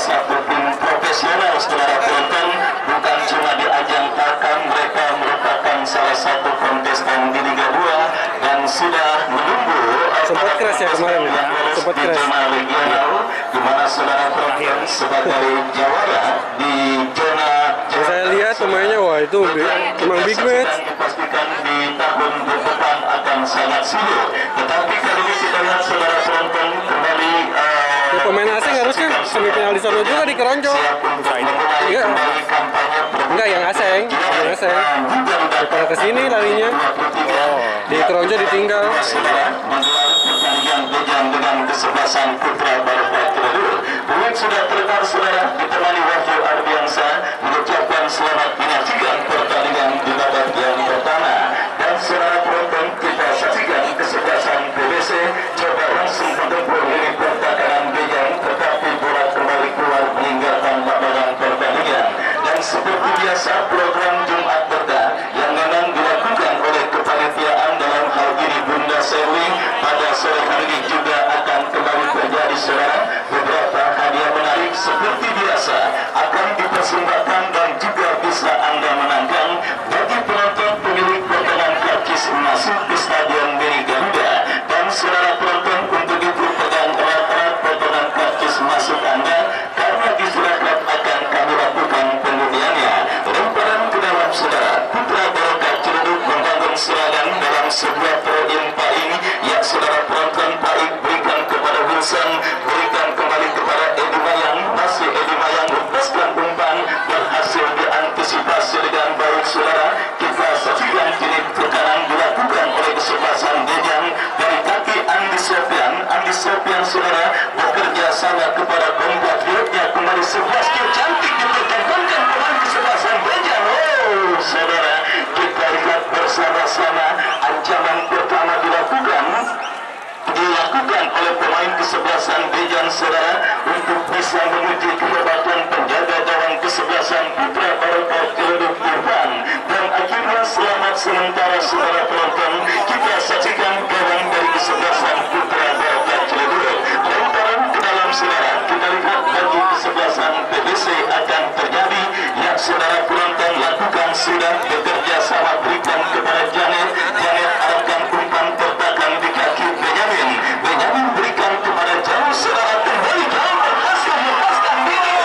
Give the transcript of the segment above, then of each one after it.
satu tim profesional saudara penonton, bukan cuma di ajang takam, mereka merupakan salah satu kontestan di Liga 2 dan sudah menunggu sempat keras ya kemarin ya, sempat keras di mana saudara penonton sebagai jawara di zona. Saya lihat pemainnya, wah itu memang big match. Dipastikan di tahun depan akan sangat sulit, tetapi kali ini kita lihat saudara penonton kembali Ya, pemain asing harusnya semifinal di sana juga di Keronco. Iya. Enggak, yang asing. Daripada kesini larinya. Di Keronco ditinggal. Pertandingan bejang dengan kesebelasan Putra Barokah Ciledug. Duit sudah terdengar saudara, ditemani Wahyu Ardiansa mengucapkan selamat menyaksikan pertandingan di babak yang pertama. Dan saudara penonton, kita saksikan kesebelasan PBC coba langsung menggempur lini pertahanan bejang, tetapi bola kembali keluar meninggalkan babagan pertandingan. Dan seperti biasa program Jumat Berkah yang memang dilakukan oleh kepanitiaan dalam hal ini Bunda Serwi pada sore hari ini juga akan kembali terjadi saudara. Beberapa hadiah menarik seperti biasa akan dipersembahkan dan juga bisa Anda menangkan bagi penonton pemilik potongan karcis masuk ke Stadion Mini Garuda. Dan saudara penonton, untuk itu pegang erat-erat potongan karcis masuk Anda karena di surat akan kami lakukan pengundiannya. Lemparan ke dalam saudara, Putra Barokah Ciledug membangun serangan dalam sebuah poin paing yang saudara penonton paing berikan kepada Wilson, berikan kembali kepada Edi Mayang, masih Edi Mayang lepaskan umpan, berhasil diantisipasi dengan baik saudara. Kita saksikan kini tekanan dilakukan oleh kesebelasan Bejang dari kaki Andi Sofian. Andi Sofian saudara bekerja sama kepada compatriotnya, kembali 11 skill cantik dipertontonkan pemain kesebelasan Bejang. Oh saudara, kita lihat bersama-sama ancaman pertama dilakukan oleh pemain kesebelasan Bejang saudara untuk bisa menuju kehebatan penjaga gawang kesebelasan Putra Barokah Ciledug Irfan, dan akhirnya selamat sementara saudara penonton. Kita saksikan gawang dari kesebelasan Putra Barokah Ciledug, lemparan ke dalam saudara. Kita lihat bagi kesebelasan PBC akan terjadi yang saudara penonton lakukan sudah bekerja sama, berikan kepada Janet arahkan umpan tertakan di kaki Benyamin berikan kepada jauh saudara, kembali jauh berhasil melepaskan diri.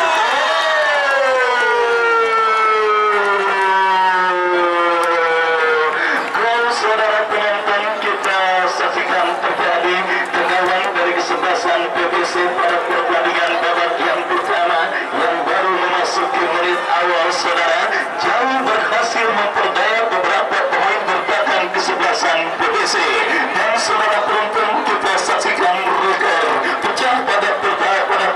Gol saudara penonton, kita saksikan terjadi kegawang dari kesebelasan PBC pada pertandingan babak yang pertama yang baru memasuki menit awal saudara, jauh berhasil memperdaya beberapa pemain bertahan kesebelasan PBC. Dan saudara penonton, kita saksikan rekor pecah pada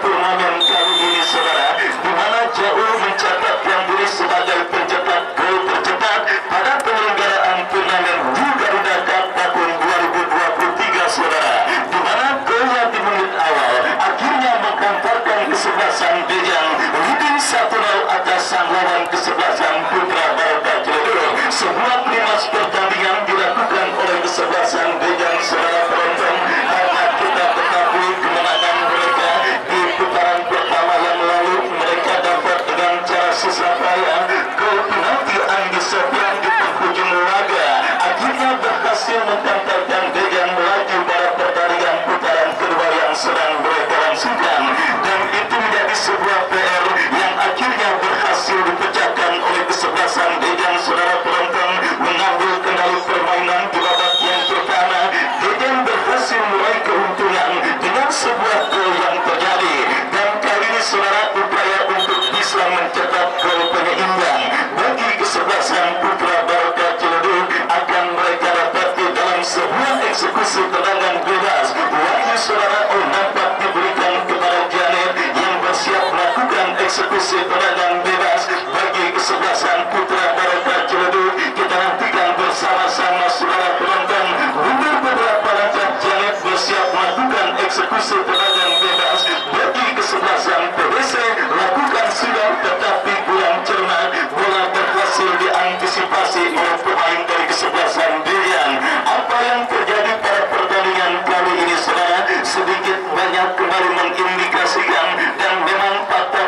turnamen kali ini saudara, di mana jauh mencatatkan diri sebagai pencetak gol tercepat pada penyelenggaraan turnamen di Garuda Cup tahun 2023 saudara, di mana golnya di menit awal akhirnya menghantarkan kesebelasan Bejang leading 1-0 atas sang lawan kesebelasan Putra Barokah Ciledug. Sebuah klimaks pertandingan dilakukan oleh kesebelasan Bejang saudara penonton, karena kita ketahui kemenangan mereka di putaran pertama yang lalu. Mereka dapat dengan cara susah payah gol penalti Andi Sofian di penghujung laga, akhirnya berhasil menghantarkan Bejang melaju pada pertandingan putaran kedua yang sedang mereka langsungkan. Dan itu menjadi sebuah PR yang akhirnya berhasil dipecahkan oleh kesebelasan Bejang saudara penonton, mengambil kendali permainan di babak yang pertama. Bejang berhasil meraih keuntungan dengan sebuah gol yang terjadi, dan kali ini saudara upaya untuk bisa mencetak gol penyeimbang bagi kesebelasan Putra Barokah Ciledug akan mereka dapati dalam sebuah eksekusi tendangan bebas. Wahyu saudara nampak diberikan kepada Janet yang bersiap melakukan eksekusi tendangan bebas bagi kesebelasan Putra Barokah Ciledug. Kita nantikan bersama-sama saudara penonton, mundur beberapa langkah Janet bersiap melakukan eksekusi tendangan bebas bagi kesebelasan PBC, lakukan sudah tetapi kurang cermat, bola berhasil diantisipasi oleh pemain dari kesebelasan Bejang. Apa yang terjadi pada pertandingan kali ini saudara, sedikit banyak kembali mengindikasikan dan memang fakta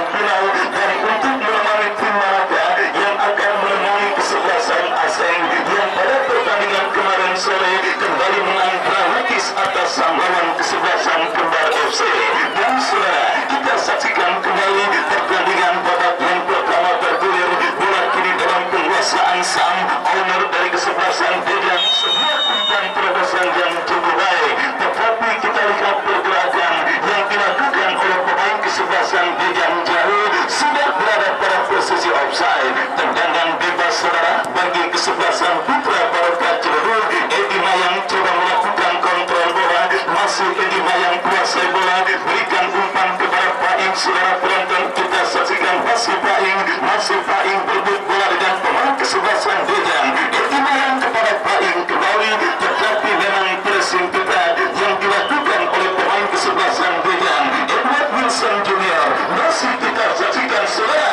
kesebelasan final dan untuk menemani tim Malaka yang akan menemani kesebelasan asing yang pada pertandingan kemarin sore kembali menang dramatis atas lawan kesebelasan Kembar FC. Dan saudara, kita saksikan kembali pertandingan babak yang pertama bergulir. Bola kini dalam penguasaan sang owner dari kesebelasan Dejan, sebuah umpan terobosan yang cukup baik. Tetapi kita lihat pergerakan yang dilakukan oleh pemain kesebelasan Dejan jauh sudah berada pada posisi offside. Tendangan bebas saudara bagi kesebelasan Putra Barokah Ciledug. Edi Mayang coba melakukan kontrol bola, masih Edi Mayang kuasai bola, berikan umpan kepada Paing. Saudara penonton, kita saksikan masih Paing berebut bola dengan pemain kesebelasan Dejan. Edi Mayang kepada Paing kembali, tetapi memang pressing ketat yang dilakukan oleh pemain kesebelasan Dejan. Edward Wilson Junior masih kita saksikan saudara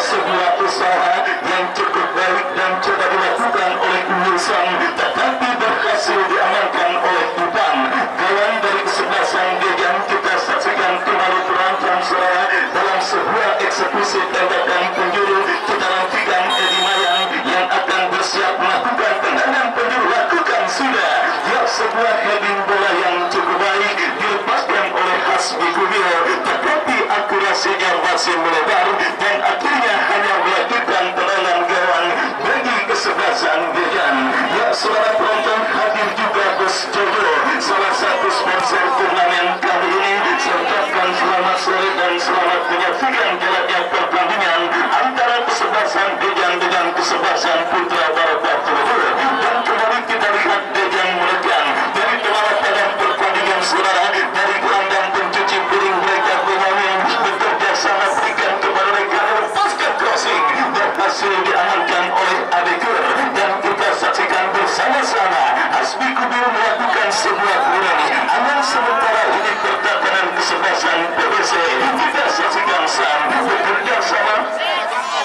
sebuah usaha yang cukup baik dan coba dilakukan oleh Wilson, tetapi berhasil diamankan oleh Tuban. Kawan dari kesebelasan Dejan kita saksikan kembali terancam saudara dalam sebuah eksekusi tembakan penjuru. Kita nantikan Edi Mayang yang akan bersiap melakukan tendangan penjuru, lakukan sudah ya, sebuah heading bola yang cukup baik dilepaskan oleh Hasbi Kubio, tetapi akurasinya masih melebar dan akhirnya hanya melakukan tendangan gawang bagi kesebelasan Dejan. Ya saudara penonton, hadir juga Gus Jojo, salah satu sponsor turnamen kali ini. Saya ucapkan selamat sore dan selamat menyaksikan jalannya pertandingan antara kesebelasan Dejan dengan kesebelasan Putra Barokah Ciledug. Dan kembali kita lihat Dejan menekan dari kemana pada pertandingan saudara, dari gelandang pencuci piring mereka Benyamin bekerja sama berikan kepada mereka, lepaskan crossing, berhasil diamankan oleh Adekur. Dan kita saksikan bersama-sama Hasbi Kubio melakukan sebuah gurau aman sementara ini pertahanan kesebelasan PBC. Kita saksikan Sam bekerja sama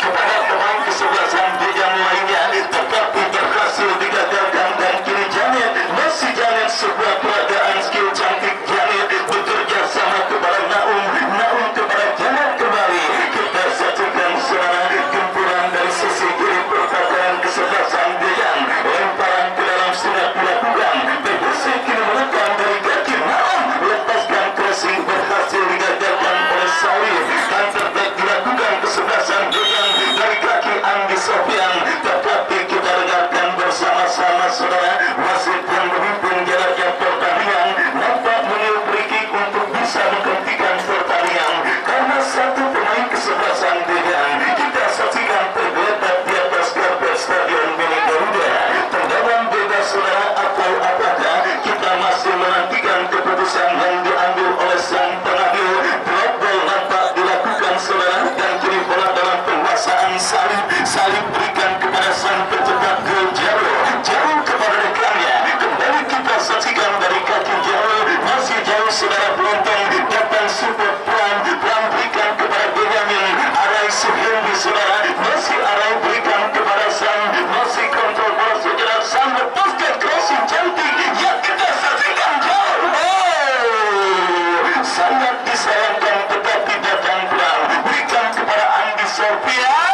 kepada pemain kesebelasan Dejan lainnya, tetapi berhasil digagalkan. Dan kini Janet, masih Janet, sebuah peragaan skill cantik Janet bekerja sama kepada Naum kepada Janet kembali. Kita saksikan saudara gempuran dari sisi kiri pertahanan kesebelasan Dejan, lemparan ke dalam sudah dilakukan. PBC kini menekan dari kaki Naum, lepaskan crossing, berhasil digagalkan oleh Sawir. Counter attack dilakukan kesebelasan Dejan dari kaki Andi Sofian, tetapi kita dengarkan bersama-sama saudara, wasit yang memimpin jalannya pertandingan nampak meniup free kick untuk bisa menghentikan pertandingan karena satu pemain kesebelasan Dejan kita saksikan tergeletak di atas karpet Stadion Milik Garuda. Tendangan bebas saudara atau apakah, kita masih menantikan keputusan yang diambil oleh sang pengambil. Drop ball nampak dilakukan saudara, dan kini bola dalam penguasaan Salib berikan kepada sang pencetak gol jauh kepada rekannya. Kembali kita saksikan dari kaki masih jauh saudara penonton, datang support pelan berikan kepada Benyamin Arai Suhendi saudara, masih Arai berikan kepada Sam, masih kontrol bola sejenak, Sam lepaskan crossing cantik yang kita saksikan jauh. Sangat disayangkan tetapi datang pelan berikan kepada Andi Sofian.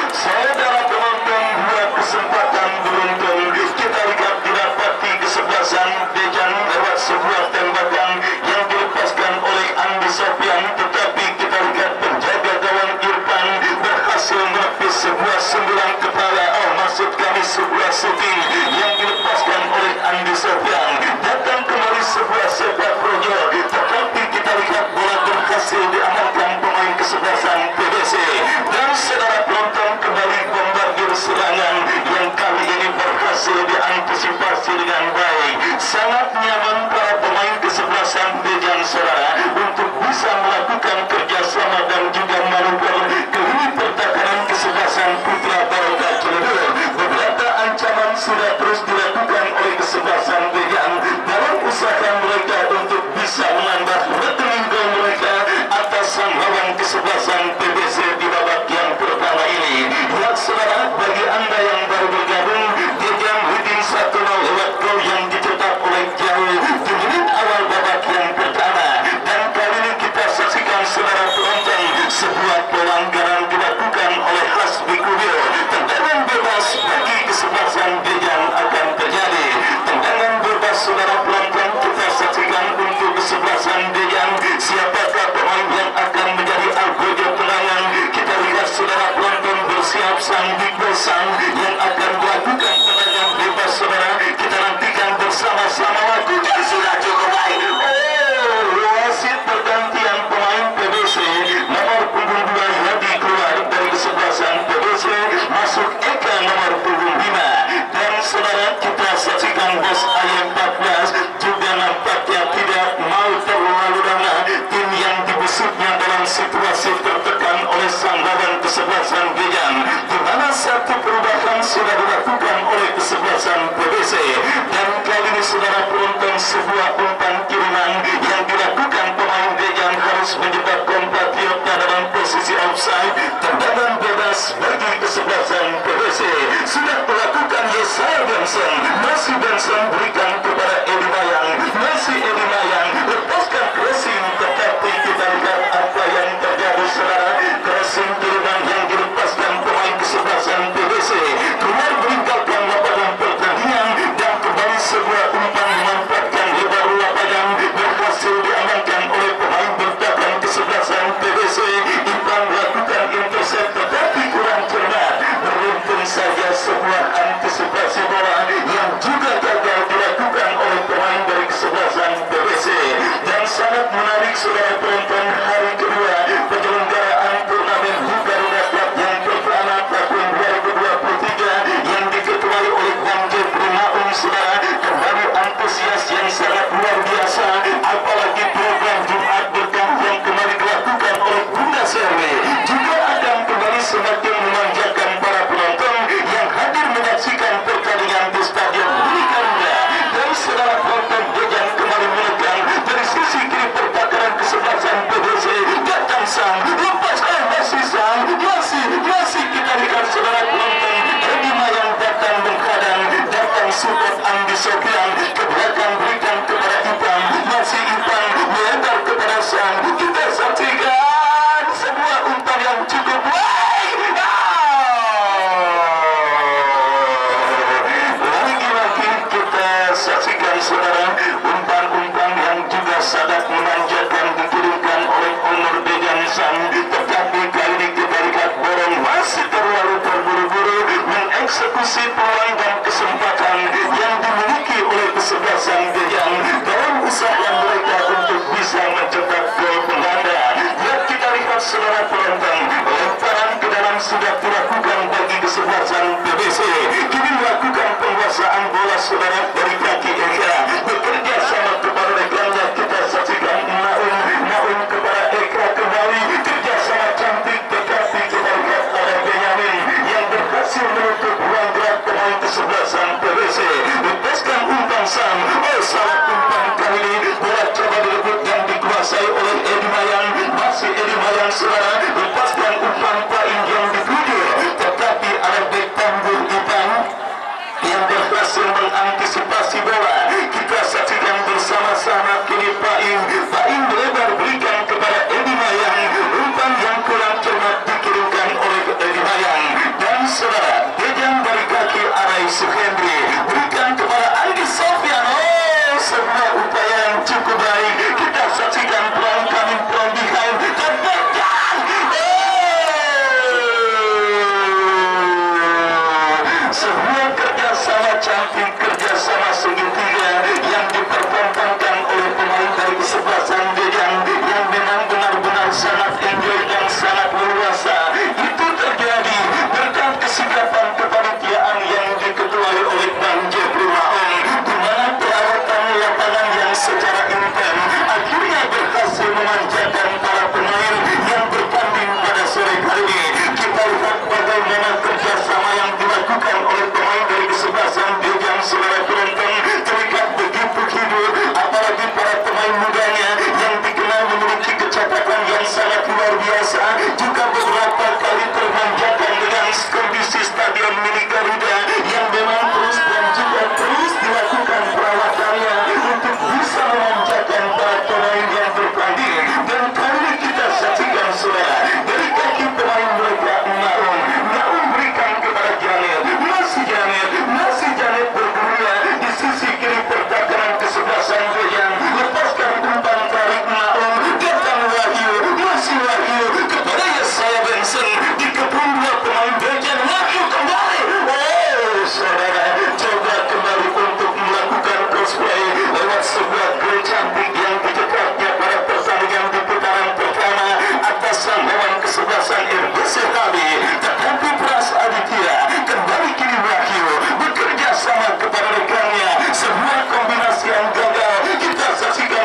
Saudara penonton, dua kesempatan beruntung kita lihat didapati kesebelasan Dejan lewat sebuah tembakan yang dilepaskan oleh Andi Sofian, tetapi kita lihat penjaga gawang Irfan berhasil menepis sebuah sembilan kepala, maksud kami sebuah shooting yang dilepaskan oleh Andi Sofian. Datang kembali sebuah sepak projo, tetapi kita lihat bola berhasil diamankan pemain kesebelasan PBC. Dan saudara penonton, kembali bombardir serangan yang kali ini berhasil diantisipasi dengan baik. Sangat nyaman para pemain sang Big Boss yang akan dilakukan tendangan bebas saudara. Kita nantikan bersama-sama. Lakukan sudah cukup baik. Wasit pergantian pemain PBC nomor punggung 2 Yadi keluar dari kesebelasan PBC, masuk Eka nomor punggung 5. Dan saudara, kita saksikan bos I14 juga nampaknya tidak mau terlalu lama. Tim yang dibesutnya dalam situasi tertekan oleh sang lawan kesebelasan Gejan, di mana satu perubahan sudah dilakukan oleh kesebelasan PBC. Dan kali ini saudara penonton, sebuah umpan kiriman yang dilakukan pemain Gejan harus menjebak kompatriotnya dalam posisi offside. Tendangan bebas bagi kesebelasan PBC sudah dilakukan Yesaya Benson. Masih Benson berikan kepada Edi Mayang. Masih Edi Mayang lepaskan crossing, tetapi kita lihat apa yang terjadi saudara. Crossing kiriman yang dilepaskan pemain kesebelasan PBC keluar meninggalkan lapangan pertandingan, dan kembali sebuah umpan memanfaatkan lebar lapangan berhasil diamankan oleh pemain bertahan kesebelasan PBC. Ipan melakukan intercept tetapi kurang cermat, beruntung saja sebuah antisipasi bola yang juga gagal dilakukan oleh pemain dari kesebelasan PBC. Dan sangat menarik saudara penonton, hari kedua penyelenggaraan turnamen Garuda Cup yang pertama tahun 2023 yang diketuai oleh Bang Jeffrey Naum saudara, kembali antusias yang sangat luar biasa. Apalagi program Jumat Berkah yang kembali dilakukan oleh Bunda Serwe juga akan kembali semakin memanjakan para penonton yang hadir menyaksikan pertandingan di Stadion Budi Garuda. Dan saudara penonton, Gejan kembali menekan dari sisi kiri pertahanan kesebelasan PBC. Datang sang lepaskan, masih sang, masih kita lihat saudara penonton, Edi Mayang datang menghadang, datang support Andi Sofian ke belakang, berikan kepada Ipan, masih Ipan melebar kepada sang. Kita saksikan sebuah umpan yang cukup baik. Lagi-lagi kita saksikan saudara umpan-umpan yang juga sangat memanjakan dikirimkan oleh Onur Bejansan, tetapi kali ini kita lihat Borong masih terlalu terburu-buru mengeksekusi peluang dan kesempatan yang dimiliki oleh kesebelasan Gejan dalam usaha mereka untuk bisa mencetak gol pengganda. Dan kita lihat saudara penonton, lemparan ke dalam sudah dilakukan bagi kesebelasan PBC. Kini melakukan penguasaan bola saudara dari kaki Eka, bekerja sama kepada rekannya. Kita saksikan Naum kepada Eka kembali, kerjasama cantik, tetapi kita lihat ada Benyamin yang berhasil menutup ruang gerak pemain kesebelasan PBC. Lepaskan umpan sang, salah umpan kali ini, bola coba direbut dan dikuasai oleh Edi Mayang. Masih Edi Mayang saudara, lepaskan umpan Paing yang dituju, tetapi ada bek tambur Ipan yang berhasil mengantisipasi bola. Kita saksikan bersama-sama kini Paing lebar berikan kepada Edi Mayang. Umpan yang kurang cermat dikirimkan oleh Edi Mayang. Dan saudara, Gejan dari kaki Arai Suhendri berikan kepada Andi Sofian. Sebuah upaya yang cukup baik. Kita saksikan pelan coming from behind dan Gejan. Sebuah kerjasama cantik, kerjasama segitiga yang dipertontonkan oleh pemain dari kesebelasan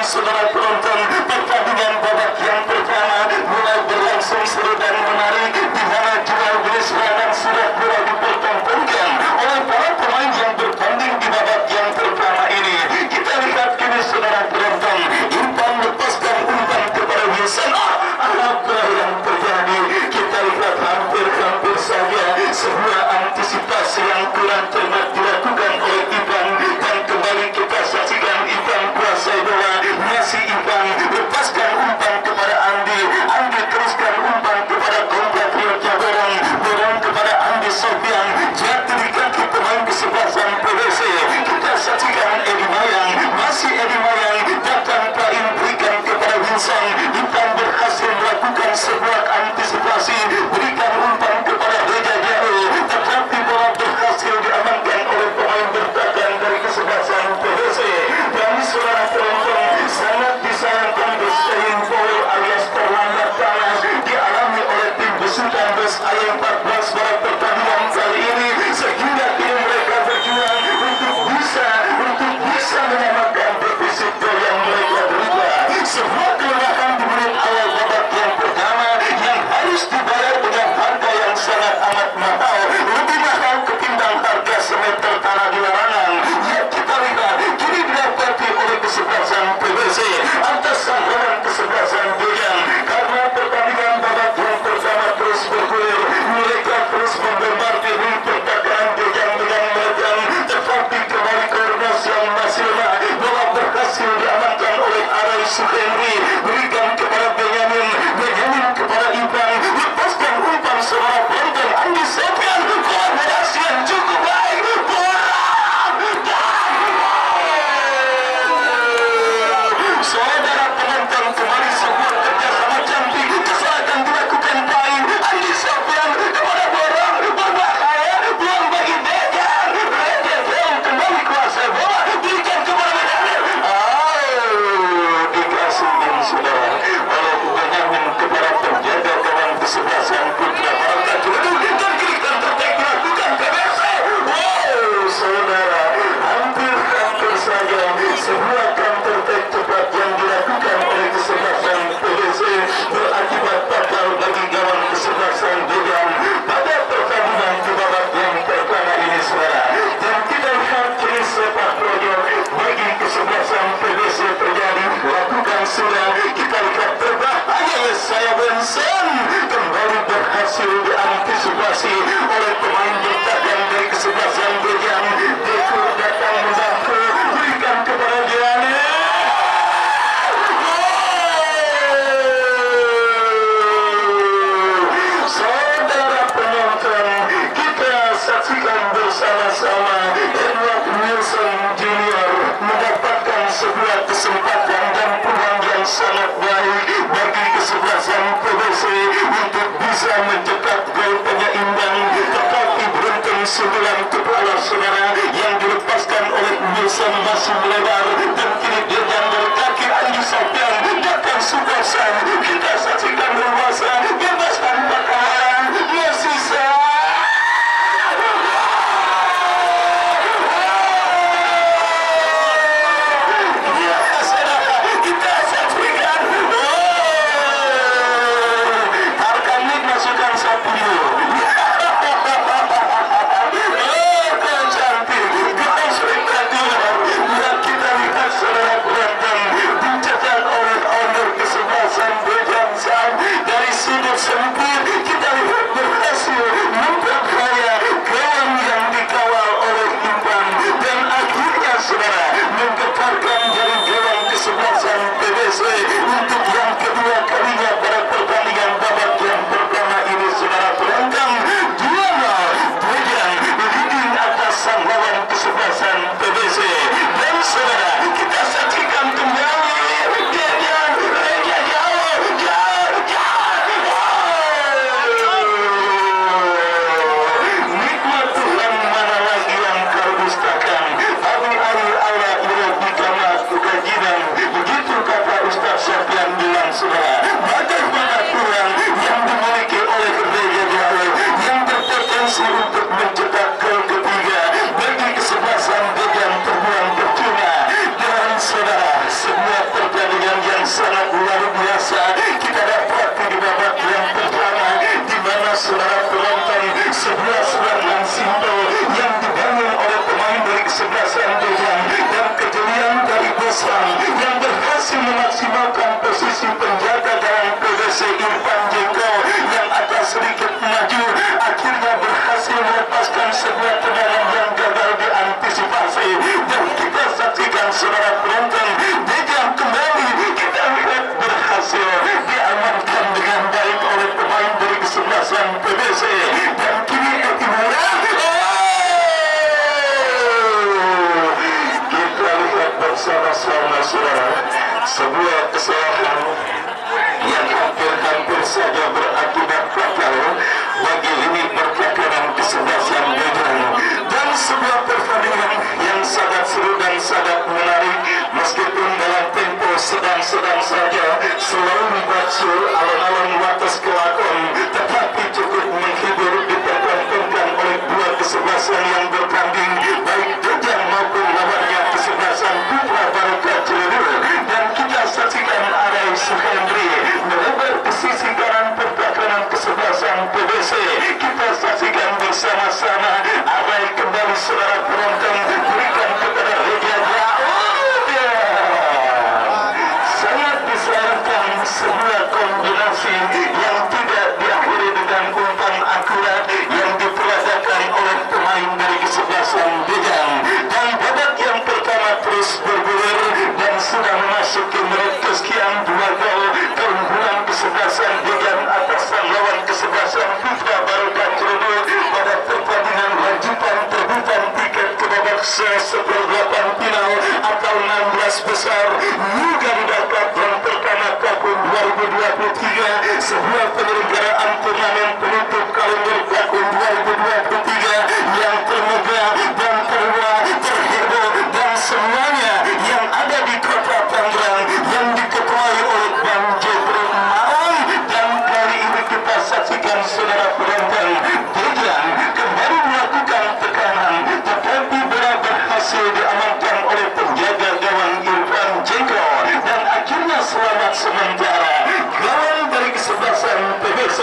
saudara penonton, pertandingan babak yang pertama mulai berlangsung seru dan menarik, di mana jual beli serangan sudah mulai dipertontonkan oleh para pemain yang bertanding di babak yang pertama ini. Kita lihat kini saudara penonton, Impan lepaskan umpan kepada Wilson. Apa yang terjadi? Kita lihat hampir saja sebuah antisipasi yang kurang cermat dilakukan oleh Ivan, dan kembali kita saksikan Ivan kuasai bola. Masih Ivan lepaskan umpan kepada Andi teruskan umpan kepada kompatriotnya Borong kepada Andi Sofian, jatuh di kaki pemain kesebelasan PBC. Kita saksikan Edi Mayang, masih Edi Mayang datang paling berikan kepada Wilson. Ivan berhasil melakukan sebuah antisipasi, berikan umpan kepada Reja Jauh, tetapi bola berhasil diamankan oleh pemain bertahan dari kesebelasan PBC. Dan saudara penonton, sangat disayangkan Besaing foul alias terlambat panas dialami oleh tim besutan Bes Ayam 14 pada pertandingan kali ini, sehingga tim mereka berjuang untuk bisa menyamakan defisit gol yang mereka derita. Sebuah kelemahan di menit awal babak yang pertama yang harus dibayar dengan harga yang sangat amat mahal, lebih mahal ketimbang harga semeter tanah di larangan. Ya, kita lihat kini didapati oleh kesebelasan PBC atas sanggahan kesebelasan Bojan. Karena pertandingan babak yang pertama terus bergulir, mereka terus membombardir pertahanan Bojan dengan melegang, tetapi kembali koordinasi yang masih lemah. Bola berhasil diamankan oleh Arai Suhendri, berikan kepada Benyamin kepada Ivan, lepaskan umpan seorang penonton Andi Sofian, kolaborasi yang cukup baik, saudara penonton, kembali sebuah kerjasama cantik, kesalahan dilakukan baik. Andi Sofian kepada Borong, berbahaya, buang bagi Dejan, kembali kuasai bola, berikan kepada Benyamin. Dikasih saudara oleh Benyamin kepada penjaga gawang kesebelasan Putra Barangka Jeluduk, dan kirikan terbaik dilakukan PBC. Saudara, hampir saja sebuah counter attack cepat yang dilakukan oleh kesebelasan PBC berakibat fatal bagi gawang kesebelasan Bojan pada pertandingan di babak yang pertama ini, saudara. Dan kita lihat kini sepak bola bagi kesebelasan PBC terjadi, lakukan sudah. Kita lihat berbahaya saya Benson kembali berhasil diantisipasi oleh pemain bertahan dari kesebelasan Bojan. Deko datang membantu, berikan kepada Gianni. Saudara penonton, kita saksikan bersama-sama Edward Wilson Junior mendapatkan sebuah kesempatan dan peluang yang sangat baik bagi kesebelasan PBC untuk bisa mencetak gol penyeimbang, tetapi beruntung sundulan kepala saudara yang dilepaskan oleh Wilson masih melebar, dan kini dia jambal kaki Andi Sofian datang Sukosan. Kita saksikan berkuasa, bebaskan pakaian, masih kita saksikan Tarkanik masukkan sapu dulu. Cantik, gol spektakuler. Dan kita lihat saudara penonton, Dejan kembali kita lihat berhasil diamankan dengan baik oleh pemain dari kesebelasan PBC. Dan kini Etimura, kita lihat bersama-sama saudara, sebuah kesalahan yang hampir-hampir saja berakibat fatal bagi lini pertahanan kesebelasan Dejan. Dan sebuah pertandingan yang sangat seru dan sangat menarik, meskipun dalam tempo sedang-sedang saja, selalu bacul alon-alon watas kelakon, tetapi cukup menghibur dipertontonkan oleh dua kesebelasan yang bertanding, baik Dejan maupun lawannya kesebelasan Putra Barokah Ciledug. Dan kita saksikan Arai Suhendri melebar ke sisi kanan pertahanan kesebelasan PBC. Kita saksikan bersama-sama Arai kembali saudara penonton, berikan kepada Reja sangat disayangkan sebuah kombinasi yang tidak diakhiri dengan umpan akurat yang diperagakan oleh pemain dari kesebelasan Dejan. Dan babak yang pertama terus bergulir dan sudah memasuki menit kesekian 2 gol keunggulan kesebelasan Dejan atas sang lawan kesebelasan Putra Barokah Ciledug pada pertandingan lanjutan terbuka tiket ke babak se-18 final atau 16 besar Liga Dapat yang pertama tahun 2023, sebuah penyelenggaraan turnamen penutup kalender tahun 2023 yang termegah dan terwah, terheboh, dan semuanya yang ada di kota Tangerang yang diketuai oleh Bang Jeffrey Maung. Dan kali ini kita saksikan saudara penonton, Dejan kembali melakukan tekanan, tetapi bola berhasil diamankan oleh penjaga gawang Irfan Jengko, dan akhirnya selamat sementara gawang dari kesebelasan PBC.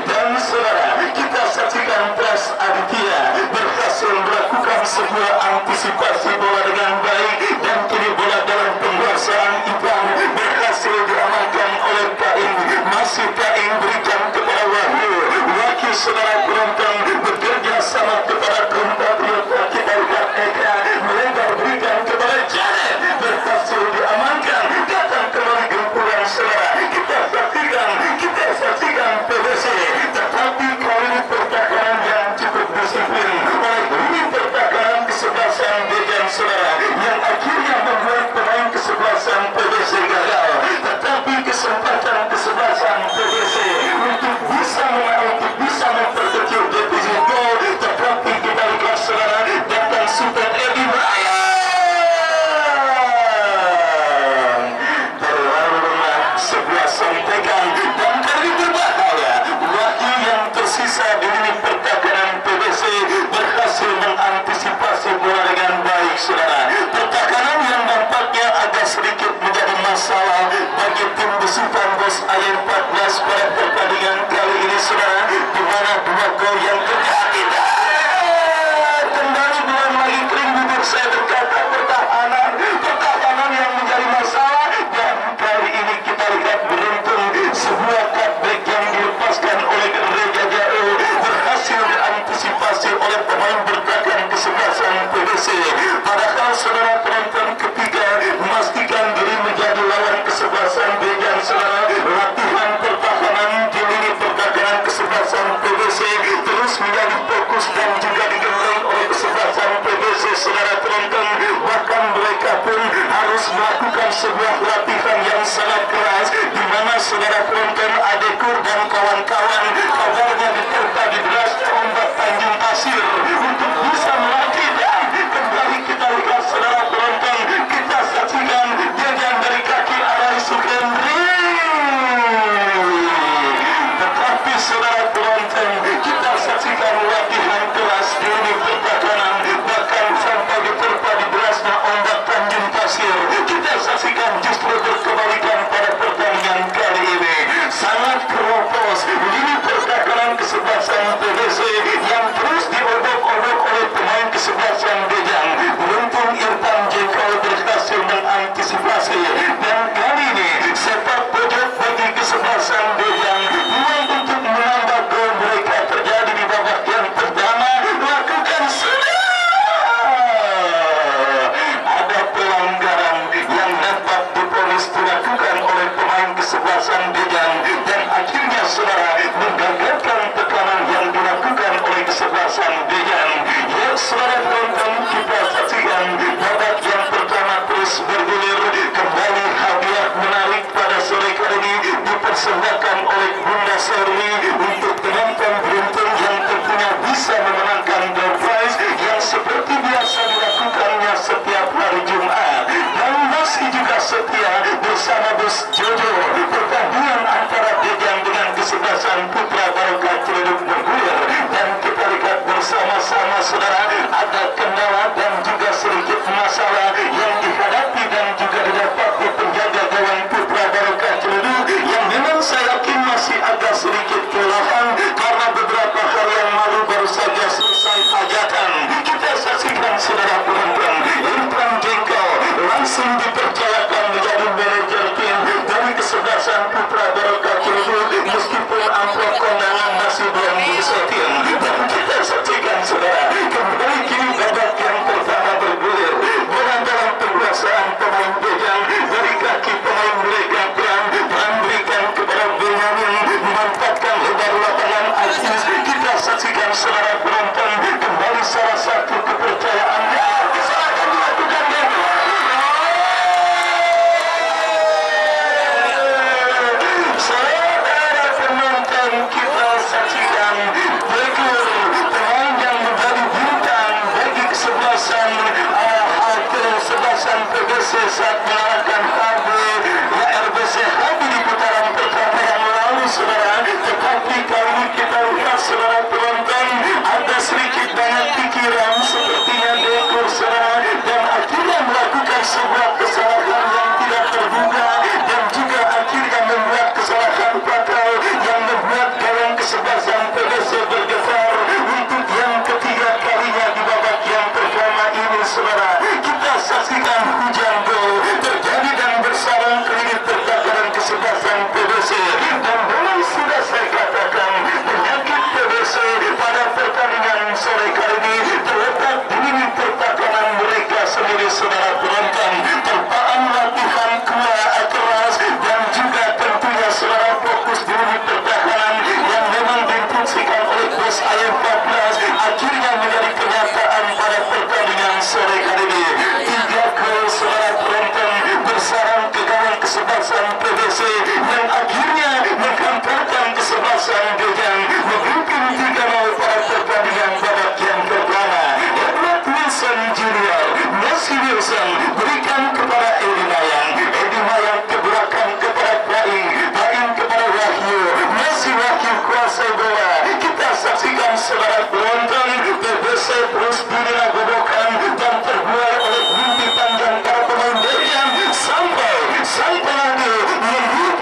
Dan saudara, kita saksikan Pras Aditya berhasil melakukan sebuah antisipasi bola dengan baik, dan kini bola dalam penguasaan Ipan berhasil diamankan oleh Paing. Masih Paing berikan kepada Wahyu, wakil saudara penonton bekerja sama kepada compatriot kita lihat Eka melebar berikan kepada Janet, berhasil diamankan. Datang kembali gempuran saudara, kita saksikan PBC, tetapi kali ini pertahanan yang cukup disiplin oleh lini pertahanan kesebelasan Dejan saudara, yang akhirnya membuat pemain kesebelasan PBC gagal. Tetapi kesempatan kesebelasan PBC untuk bisa memperkecil defisit gol, tetapi kita lihat saudara, datang Sultan Edi Ryan terlalu sebuah sontekan, dan kali berbahaya Wahyu yang tersisa di lini pertahanan PBC berhasil mengantisipasi bola dengan baik saudara. Pertahanan yang nampaknya agak sedikit menjadi masalah bagi tim besutan Bos Ayer 14 pada pertandingan kali ini saudara, di mana 2 gol yang terjadi. Kembali bulan lagi kering bibir saya berkata pertahanan yang menjadi masalah. Dan kali ini kita lihat beruntung sebuah cutback yang dilepaskan oleh Reja Jao berhasil diantisipasi oleh pemain bertahan kesebelasan PBC. Padahal saudara penonton, ketika memastikan diri menjadi lawan kesebelasan Dejan saudara, latihan pertahanan di lini pertahanan kesebelasan PBC terus menjadi fokus dan juga digembleng oleh kesebelasan PBC saudara penonton. Bahkan mereka pun harus melakukan sebuah latihan yang sangat keras, di mana saudara penonton Adekur dan kawan-kawan kabarnya diterpa di deras ombak Tanjung Pasir untuk bisa melatih. Dan kembali kita lihat saudara penonton, kita saksikan Dejan dari kaki Arai Suhendri. Tetapi saudara penonton, kita saksikan latihan keras di lini pertahanan, bahkan sampai diterpa di derasnya ombak Tanjung Pasir. Kita saksikan justru dipersembahkan oleh Bunda Serli untuk penonton beruntung yang tentunya bisa memenangkan door prize yang seperti biasa dilakukannya setiap hari Jumat. Dan masih juga setia bersama Bos Jojo, pertandingan antara Dejang dengan kesebelasan Putra Barokah Ciledug bergulir. Dan kita lihat bersama-sama saudara, ada kendala dan juga sedikit masalah yang dihadapi dan juga didapati penjaga gawang Putra Barokah Ciledug yang memang saya yakin masih agak sedikit kelelahan karena beberapa hari yang lalu baru saja selesai hajatan. Kita saksikan saudara penonton, Irfan Jengkol langsung dipercayakan menjadi manajer tim dari kesebelasan Putra Barokah Ciledug meskipun amplop kondangan masih belum disetin. Dan kita saksikan saudara, kembali kini babak yang pertama bergulir. Bola dalam penguasaan pemain Dejang dari kaki pemain mereka Pram dan berikan kepada Benyamin memanfaatkan lebar lapangan Aziz. Kita saksikan saudara penonton, kembali salah satu kepercayaan kesalahan dilakukan saudara penonton. Kita saksikan Begur, pemain yang menjadi bintang bagi kesebelasan PBC saat mengalahkan HB RBC HB di putaran pertama yang lalu saudara. Tetapi kali ini kita lihat saudara penonton, ada sedikit banyak pikiran sepertinya Begur saudara, dan akhirnya melakukan sebuah kesalahan yang tidak terduga dan juga akhirnya membuat kesalahan fatal yang membuat gawang kesebelasan PBC bergetar untuk yang ketiga kalinya di babak yang pertama ini saudara. Kita saksikan hujan gol terjadi dan bersarang kredit pertakaran kesebelasan PBC. Dan memang sudah saya katakan, penyakit PBC pada pertandingan sore kali ini terletak di lini pertakaran mereka sendiri saudara penonton. Terpaan latihan keras dan juga tentunya saudara fokus di lini pertahanan yang memang diinstruksikan oleh Bos Ayam 14 akhirnya menjadi kenyataan pada pertandingan sore kali ini. 3 gol saudara penonton bersarang ke gawang kesebelasan PBC yang akhirnya menghantarkan kesebelasan Dejang memimpin 3-0 pada pertandingan babak yang pertama. Edward Wilson Junior, Messi Wilson berikan kepada Edi Mayang ke belakang kepada Baing kepada Wahyu, Messi Wahyu kuasai bola. Kita saksikan saudara penonton, PBC terus dilakukan dan terbuai oleh mimpi panjang para pemain Dejang sampai lagi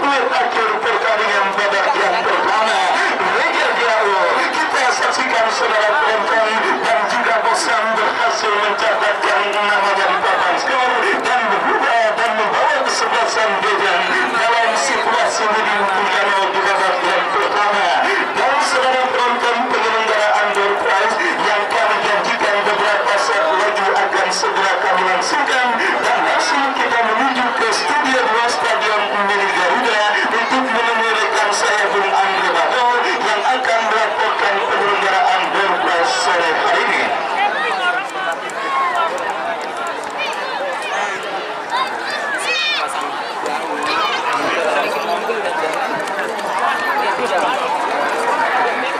menit akhir pertandingan babak yang pertama. Liga jauh, kita saksikan saudara penonton, dan juga Bosan berhasil mencatatkan nama dan papan skor dan membawa kesebelasan Dejang dalam situasi minim 3-0 di babak yang pertama. Dan saudara penonton, penyelenggaraan door prize yang kami janjikan beberapa saat lagi akan segera kami langsungkan